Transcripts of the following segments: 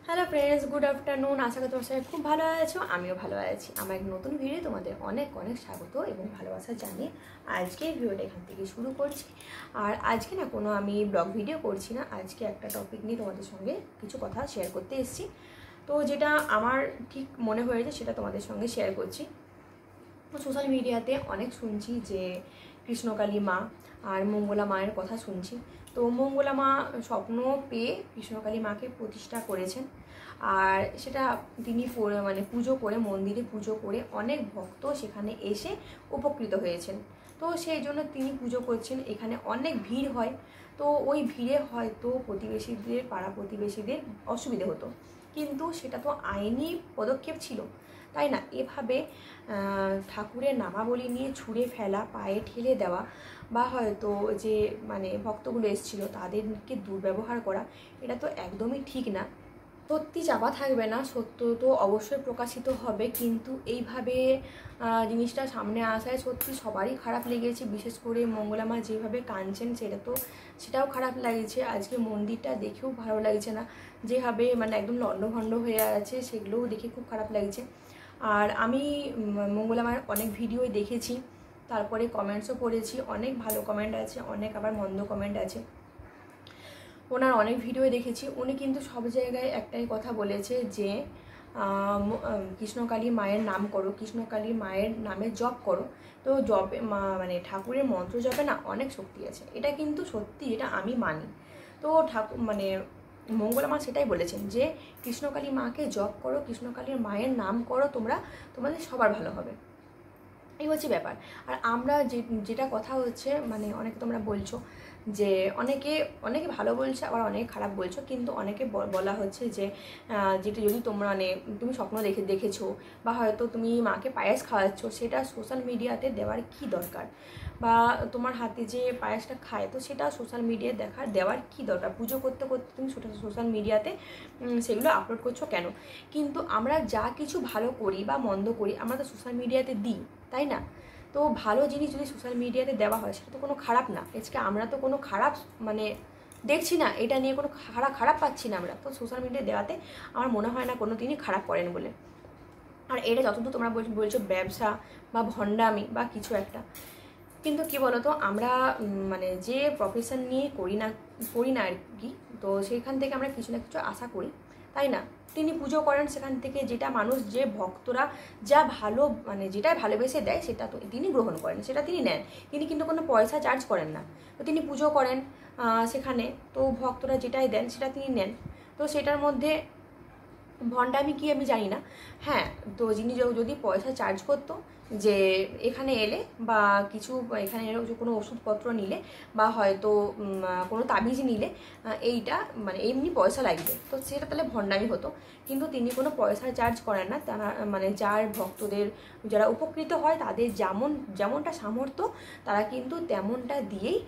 Hello friends, good afternoon. আশা করি তোমার সবাই খুব ভালো আছো, আমিও ভালো আছি। আমার এক নতুন ভিডিও তোমাদের অনেক অনেক স্বাগত এবং ভালোবাসা জানিয়ে আজকে ভিডিওটা এখান থেকে শুরু করছি। আর আজকে না কোনো আমি ব্লগ ভিডিও করছি না, আজকে একটা টপিক নিয়ে তোমাদের সঙ্গে কিছু কথা শেয়ার করতে এসেছি। তো যেটা আমার ঠিক মনে হয়েছে সেটা তোমাদের সঙ্গে শেয়ার করছি। তো সোশ্যাল মিডিয়াতে অনেক শুনছি যে কৃষ্ণকালী মা আর মঙ্গলা মায়ের কথা শুনছি। তো মঙ্গলা মা স্বপ্ন পেয়ে কৃষ্ণকালী মাকে প্রতিষ্ঠা করেছেন, আর সেটা তিনি পুজো করে, মন্দিরে পুজো করে অনেক ভক্ত সেখানে এসে উপকৃত হয়েছেন। তো সেই জন্য তিনি পুজো করছেন, এখানে অনেক ভিড় হয়। তো ওই ভিড়ে হয়তো প্রতিবেশীদের, পাড়া প্রতিবেশীদের অসুবিধে হতো, কিন্তু সেটা তো আইনি পদক্ষেপ ছিল, তাই না? এভাবে ঠাকুরের নামাবলী নিয়ে ছুঁড়ে ফেলা, পায়ে ঠেলে দেওয়া, বা হয়তো যে ভক্তগুলো এসেছিল তাদেরকে দুর্ব্যবহার করা, এটা তো একদমই ঠিক না। সত্যি চাপা থাকবে না, সত্য তো অবশ্যই প্রকাশিত হবে, কিন্তু এইভাবে জিনিসটা সামনে আসায় সত্যি সবারই খারাপ লেগেছে। বিশেষ করে মঙ্গলা মা যেভাবে কাঁদছেন সেটাও খারাপ লাগছে। আজকে মন্দিরটা দেখেও ভালো লাগছে না, যেভাবে একদম লণ্ডভণ্ড হয়ে আছে, সেগুলোও দেখে খুব খারাপ লাগছে। আর আমি মঙ্গলা মায়ের অনেক ভিডিওই দেখেছি, তারপরে কমেন্টসও পড়েছি, অনেক ভালো কমেন্ট আছে, অনেক আবার মন্দ কমেন্ট আছে। ওনার অনেক ভিডিও দেখেছি, উনি কিন্তু সব জায়গায় একটাই কথা বলেছে যে কৃষ্ণকালী মায়ের নাম করো, কৃষ্ণকালী মায়ের নামে জপ করো। তো জপে ঠাকুরের মন্ত্র জপে না অনেক শক্তি আছে, এটা কিন্তু সত্যি, এটা আমি মানি। তো ঠাকুর মঙ্গলা মা সেটাই বলেছেন যে কৃষ্ণকালী মাকে জপ করো, কৃষ্ণকালীর মায়ের নাম করো, তোমাদের সবার ভালো হবে। এই হচ্ছে ব্যাপার। আর আমরা যেটা কথা হচ্ছে, অনেকে তোমরা বলছো যে অনেকে ভালো বলছে, আবার অনেকে খারাপ বলছো, কিন্তু অনেকে বলা হচ্ছে যে যেটা যদি তোমরা তুমি স্বপ্ন দেখেছো, বা হয়তো তুমি মাকে পায়েস খাওয়াচ্ছ, সেটা সোশ্যাল মিডিয়াতে দেওয়ার কি দরকার? বা তোমার হাতে যে পায়েসটা খায়, তো সেটা সোশ্যাল মিডিয়ায় দেওয়ার কি দরকার? পুজো করতে করতে তুমি সোশ্যাল মিডিয়াতে সেগুলো আপলোড করছো কেন? কিন্তু আমরা যা কিছু ভালো করি বা মন্দ করি, আমরা তো সোশ্যাল মিডিয়াতে দিই, তাই না? তো ভালো জিনিস যদি সোশ্যাল মিডিয়াতে দেওয়া হয়, সেটা তো কোনো খারাপ না। আজকে আমরা তো কোনো খারাপ দেখছি না, এটা নিয়ে কোনো খারাপ পাচ্ছি না আমরা। তো সোশ্যাল মিডিয়ায় দেওয়াতে আমার মনে হয় না কোনো দিনই খারাপ করেন বলে। আর এটা যতদূর তোমরা বলছো ব্যবসা বা ভণ্ডামি বা কিছু একটা, কিন্তু কি বলতো, আমরা যে প্রফেশন নিয়ে করি না আর কি, তো সেইখান থেকে আমরা কিছু না কিছু আশা করি, তাই না? তিনি পুজো করেন, সেখান থেকে যেটা মানুষ, যে ভক্তরা যা ভালো যেটাই ভালোবেসে দেয়, সেটা তো তিনি গ্রহণ করেন, সেটা তিনি নেন। তিনি কিন্তু কোনো পয়সা চার্জ করেন না। তো তিনি পুজো করেন সেখানে, তো ভক্তরা যেটাই দেন সেটা তিনি নেন। তো সেটার মধ্যে ভণ্ডামি কি আমি জানি না। হ্যাঁ, তো যিনি যদি পয়সা চার্জ করতো, যে এখানে এলে বা কিছু এখানে কোনো ওষুধপত্র নিলে, বা হয়তো কোনো তাবিজ নিলে এইটা এমনি পয়সা লাগবে, তো সেটা তাহলে ভণ্ডামি হতো। কিন্তু তিনি কোনো পয়সা চার্জ করেন না। তারা যার ভক্তদের যারা উপকৃত হয়, তাদের যেমনটা সামর্থ্য, তারা কিন্তু তেমনটা দিয়েই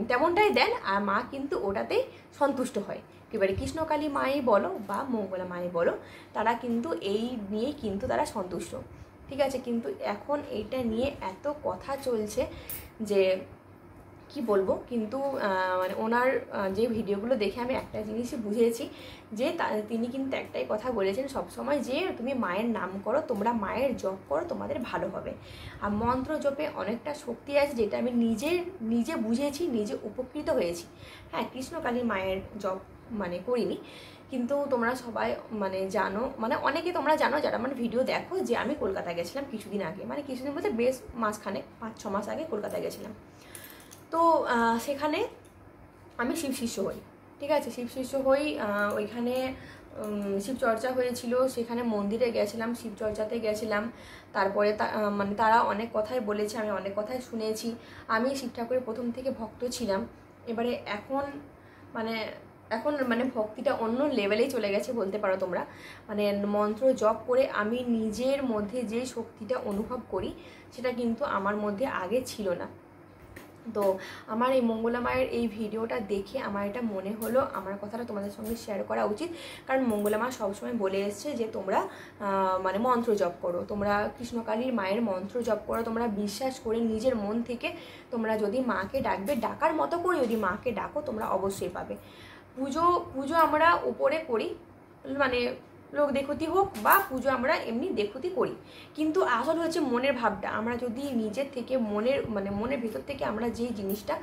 তেমনটাই দেন, আর মা কিন্তু ওটাতেই সন্তুষ্ট হয়। এবারে কৃষ্ণকালী মাই বলো বা মঙ্গলা মাই বলো, তারা কিন্তু এই নিয়েই কিন্তু তারা সন্তুষ্ট, ঠিক আছে? কিন্তু এখন এইটা নিয়ে এত কথা চলছে যে কি বলবো। কিন্তু ওনার যে ভিডিওগুলো দেখে আমি একটা জিনিসই বুঝেছি, যে তিনি কিন্তু একটাই কথা বলেছেন সবসময়, যে তুমি মায়ের নাম করো, তোমরা মায়ের জপ করো, তোমাদের ভালো হবে। আর মন্ত্র জপে অনেকটা শক্তি আছে, যেটা আমি নিজে বুঝেছি, নিজে উপকৃত হয়েছি। হ্যাঁ, কৃষ্ণকালী মায়ের জপ করিনি, কিন্তু তোমরা সবাই জানো, অনেকে তোমরা জানো যারা ভিডিও দেখো, যে আমি কলকাতা গেছিলাম কিছুদিন আগে, কিছুদিন বলতে বেশ মাসখানেক, 5-6 মাস আগে কলকাতা গেছিলাম। তো সেখানে আমি শিব শিষ্য হই, ঠিক আছে? শিব শিষ্য হই, ওইখানে শিবচর্চা হয়েছিল, সেখানে মন্দিরে গেছিলাম, শিবচর্চাতে গেছিলাম। তারপরে তারা অনেক কথাই বলেছে, আমি অনেক কথাই শুনেছি। আমি শিব ঠাকুরের প্রথম থেকে ভক্ত ছিলাম। এবারে এখন এখন ভক্তিটা অন্য লেভেলেই চলে গেছে বলতে পারো তোমরা। মন্ত্র জপ করে আমি নিজের মধ্যে যে শক্তিটা অনুভব করি, সেটা কিন্তু আমার মধ্যে আগে ছিল না। তো আমার এই মঙ্গলা মায়ের এই ভিডিওটা দেখে আমার এটা মনে হলো, আমার কথাটা তোমাদের সঙ্গে শেয়ার করা উচিত। কারণ মঙ্গলা মা সবসময় বলে এসছে যে তোমরা মন্ত্র জপ করো, তোমরা কৃষ্ণকালীর মায়ের মন্ত্র জপ করো, তোমরা বিশ্বাস করে নিজের মন থেকে তোমরা যদি মাকে ডাকার মতো করে যদি মাকে ডাকো, তোমরা অবশ্যই পাবে। পুজো পুজো আমরা উপরে করি, মানে লোক দেখুতি হোক বা পুজো আমরা এমনি দেখুতি করি, কিন্তু আসল হচ্ছে মনের ভাবটা। আমরা যদি নিজের থেকে মনের ভিতর থেকে আমরা যেই জিনিসটা,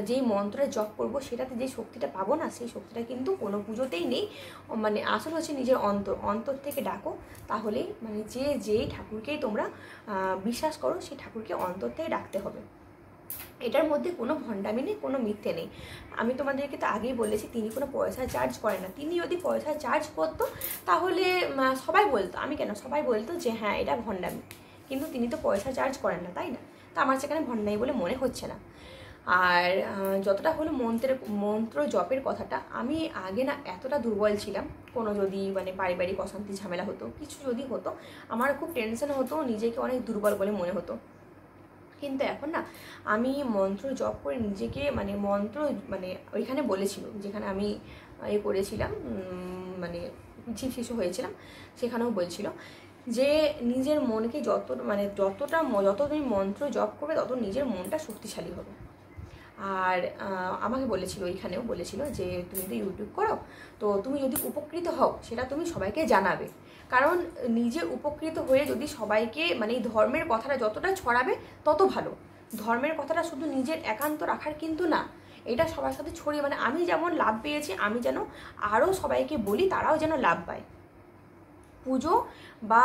যেই মন্ত্রটা জপ করব, সেটাতে যে শক্তিটা পাবো না, সেই শক্তিটা কিন্তু কোনো পুজোতেই নেই। মানে আসল হচ্ছে নিজের অন্তর থেকে ডাকো, তাহলেই মানে যেই ঠাকুরকেই তোমরা বিশ্বাস করো, সেই ঠাকুরকে অন্তর থেকে ডাকতে হবে। এটার মধ্যে কোনো ভণ্ডামি নেই, কোনো মিথ্যে নেই। আমি তোমাদেরকে তো আগেই বলেছি, তিনি কোনো পয়সা চার্জ করেন না। তিনি যদি পয়সা চার্জ করতো তাহলে সবাই বলতো, আমি কেন, সবাই বলতো যে হ্যাঁ এটা ভণ্ডামি, কিন্তু তিনি তো পয়সা চার্জ করেন না, তাই না? তো আমার সেখানে ভণ্ডামি বলে মনে হচ্ছে না। আর যতটা হলো মন্ত্র জপের কথাটা, আমি আগে না এতটা দুর্বল ছিলাম, কোনো যদি মানে পারিবারিক অশান্তি ঝামেলা হতো, কিছু যদি হতো, আমার খুব টেনশন হতো, নিজেকে অনেক দুর্বল বলে মনে হতো। কিন্তু এখন না আমি মন্ত্র জপ করে নিজেকে মন্ত্র ওইখানে বলেছিল, যেখানে আমি করেছিলাম, মানে শিশু হয়েছিলাম, সেখানেও বলছিল যে নিজের মনকে যত তুমি মন্ত্র জপ করবে, তত নিজের মনটা শক্তিশালী হবে। আর আমাকে বলেছিল, ওইখানেও বলেছিল যে তুমি তো ইউটিউব করো, তো তুমি যদি উপকৃত হও সেটা তুমি সবাইকে জানাবে। কারণ নিজে উপকৃত হয়ে যদি সবাইকে এই ধর্মের কথাটা যতটা ছড়াবে তত ভালো। ধর্মের কথাটা শুধু নিজের একান্ত রাখার কিন্তু না, এটা সবার সাথে ছড়িয়ে আমি যেমন লাভ পেয়েছি, আমি যেন আরও সবাইকে বলি, তারাও যেন লাভ পায়। পুজো বা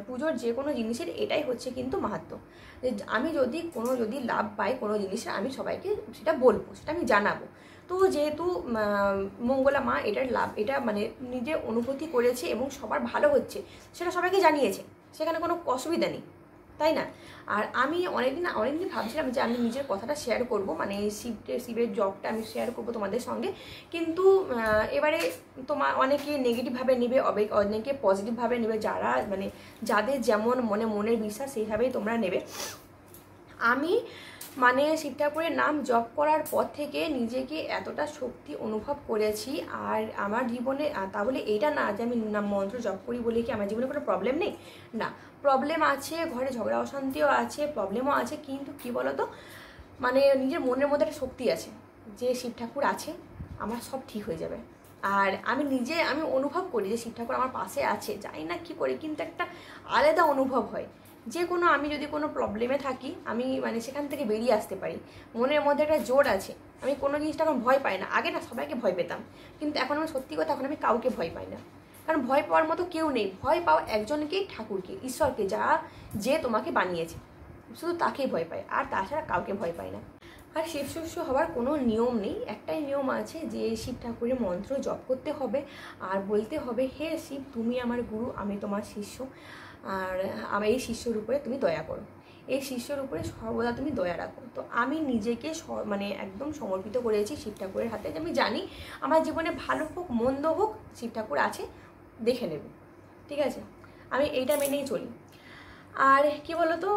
পুজোর যে কোনো জিনিসের এটাই হচ্ছে কিন্তু মাহাত্ম্য, যে আমি যদি লাভ পাই কোনো জিনিসের, আমি সবাইকে সেটা বলবো, সেটা আমি জানাবো। তো যেহেতু মঙ্গলা মা এটা নিজে অনুভূতি করেছে এবং সবার ভালো হচ্ছে, সেটা সবাইকে জানিয়েছে, সেখানে কোনো অসুবিধা নেই, তাই না? আর আমি অনেকদিন ভাবছিলাম যে আমি নিজের কথাটা শেয়ার করবো, শিবের জবটা আমি শেয়ার করবো তোমাদের সঙ্গে, কিন্তু এবারে অনেকে নেগেটিভভাবে নেবে, অনেকে পজিটিভভাবে নেবে, যাদের যেমন মনের বিশ্বাস সেইভাবেই তোমরা নেবে। আমি শিব ঠাকুরের নাম জপ করার পর থেকে নিজেকে এতটা শক্তি অনুভব করেছি, আর আমার জীবনে তাহলে এইটা না যে আমি মন্ত্র জপ করি বলে কি আমার জীবনে কোনো প্রবলেম নেই, না, প্রবলেম আছে, ঘরে ঝগড়া অশান্তিও আছে, প্রবলেমও আছে, কিন্তু কি বলতো, নিজের মনের মধ্যে একটা শক্তি আছে যে শিব ঠাকুর আছে, আমার সব ঠিক হয়ে যাবে। আর আমি অনুভব করি যে শিব ঠাকুর আমার পাশে আছে, জানি না কী করি, কিন্তু একটা আলাদা অনুভব হয়। যে কোনো আমি যদি কোনো প্রবলেমে থাকি, আমি সেখান থেকে বেরিয়ে আসতে পারি, মনের মধ্যে একটা জোর আছে, আমি কোনো জিনিসটা এখন ভয় পাই না। আগে না সবাইকে ভয় পেতাম, কিন্তু এখন আমি সত্যি কথা, এখন আমি কাউকে ভয় পাই না, কারণ ভয় পাওয়ার মতো কেউ নেই। ভয় পাও একজনকেই, ঠাকুরকে, ঈশ্বরকে, যে তোমাকে বানিয়েছে, শুধু তাকেই ভয় পায়, আর তাছাড়া কাউকে ভয় পায় না। আর শিব শিষ্য হওয়ার কোনো নিয়ম নেই, একটাই নিয়ম আছে যে শিব ঠাকুরের মন্ত্র জপ করতে হবে আর বলতে হবে, হে শিব তুমি আমার গুরু, আমি তোমার শিষ্য, আর আমার এই শিষ্যর উপরে তুমি দয়া করো, এই শিষ্যর উপরে সর্বদা তুমি দয়া রাখো। তো আমি নিজেকে একদম সমর্পিত করেছি শিব ঠাকুরের হাতে, যে আমি জানি আমার জীবনে ভালো হোক মন্দ হোক, শিব ঠাকুর আছে, দেখে নেবে, ঠিক আছে, আমি এইটা মেনেই চলি। আর কি বলতো,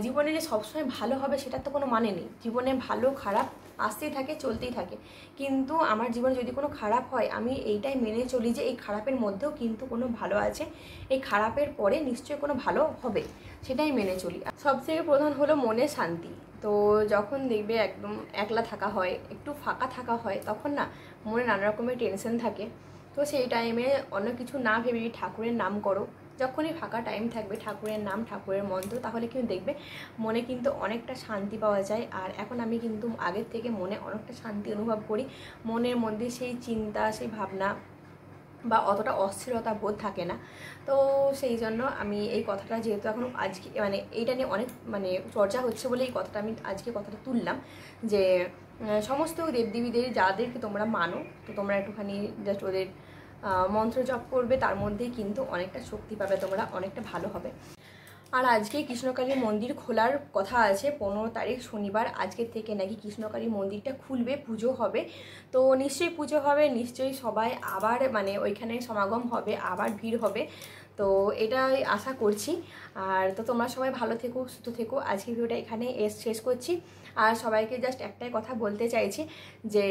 জীবনে যে সবসময় ভালো হবে সেটার তো কোনো মানে নেই, জীবনে ভালো খারাপ আসতেই থাকে, চলতেই থাকে, কিন্তু আমার জীবনে যদি কোনো খারাপ হয়, আমি এইটাই মেনে চলি যে এই খারাপের মধ্যেও কিন্তু কোনো ভালো আছে, এই খারাপের পরে নিশ্চয়ই কোনো ভালো হবে, সেটাই মেনে চলি। সবথেকে প্রধান হলো মনের শান্তি। তো যখন দেখবে একদম একলা থাকা হয়, একটু ফাঁকা থাকা হয়, তখন না মনে নানা রকমের টেনশন থাকে, তো সেই টাইমে অন্য কিছু না ভেবে ঠাকুরের নাম করো। যখনই ফাঁকা টাইম থাকবে, ঠাকুরের নাম, ঠাকুরের মন্ত্র, তাহলে কিন্তু দেখবে মনে কিন্তু অনেকটা শান্তি পাওয়া যায়। আর এখন আমি কিন্তু আগের থেকে মনে অনেকটা শান্তি অনুভব করি, মনের মধ্যে সেই চিন্তা, সেই ভাবনা বা অতটা অস্থিরতা বোধ থাকে না। তো সেই জন্য আমি এই কথাটা, যেহেতু এখন আজকে এইটা নিয়ে অনেক চর্চা হচ্ছে বলে এই কথাটা আমি আজকে কথাটা তুললাম, যে সমস্ত দেবদেবীদের যাদেরকে তোমরা মানো, তো তোমরা একটুখানি জাস্ট ওদের মন্ত্র জপ করবে, তার মধ্যেই কিন্তু অনেকটা শক্তি পাবে তোমরা, অনেকটা ভালো হবে। আর আজকে কৃষ্ণকালী মন্দির খোলার কথা আছে, 15 তারিখ শনিবার, আজকের থেকে নাকি কৃষ্ণকালী মন্দিরটা খুলবে, পুজো হবে। তো নিশ্চয়ই পুজো হবে, নিশ্চয়ই সবাই আবার ওইখানে সমাগম হবে, আবার ভিড় হবে। তো এটাই আশা করছি। আর তো তোমরা সবাই ভালো থেকো, সুস্থ থেকো। আজকে ভিডিওটা এখানে শেষ করছি। আর সবাইকে জাস্ট একটাই কথা বলতে চাইছি যে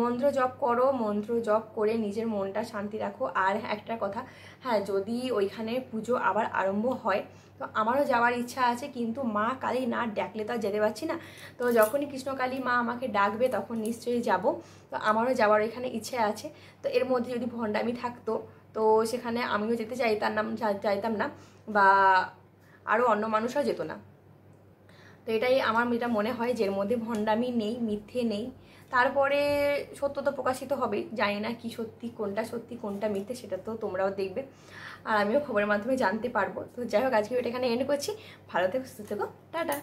মন্ত্র জপ করো, মন্ত্র জপ করে নিজের মনটা শান্তি রাখো। আর একটা কথা, হ্যাঁ, যদি ওইখানে পুজো আবার আরম্ভ হয় তো আমারও যাওয়ার ইচ্ছা আছে, কিন্তু মা কালী না ডাকলে তো আর যেতে পারছি না। তো যখনই কৃষ্ণকালী মা আমাকে ডাকবে তখন নিশ্চয়ই যাব। তো আমারও যাওয়ার এখানে ইচ্ছে আছে। তো এর মধ্যে যদি ভণ্ডামি থাকতো তো সেখানে আমিও যেতে চাইতাম না, বা আরও অন্য মানুষও যেত না। তো এটাই আমার যেটা মনে হয়, যে এর মধ্যে ভণ্ডামি নেই, মিথ্যে নেই। তারপরে সত্য তো প্রকাশিত হবেই, জানি না কি সত্যি, কোনটা মিথ্যে, সেটা তো তোমরাও দেখবে আর আমিও খবরের মাধ্যমে জানতে পারবো। তো যাই হোক, আজকে এটা এখানে এন্ড করছি। ভালো থেকো, সুস্থ থেকো, টাটা।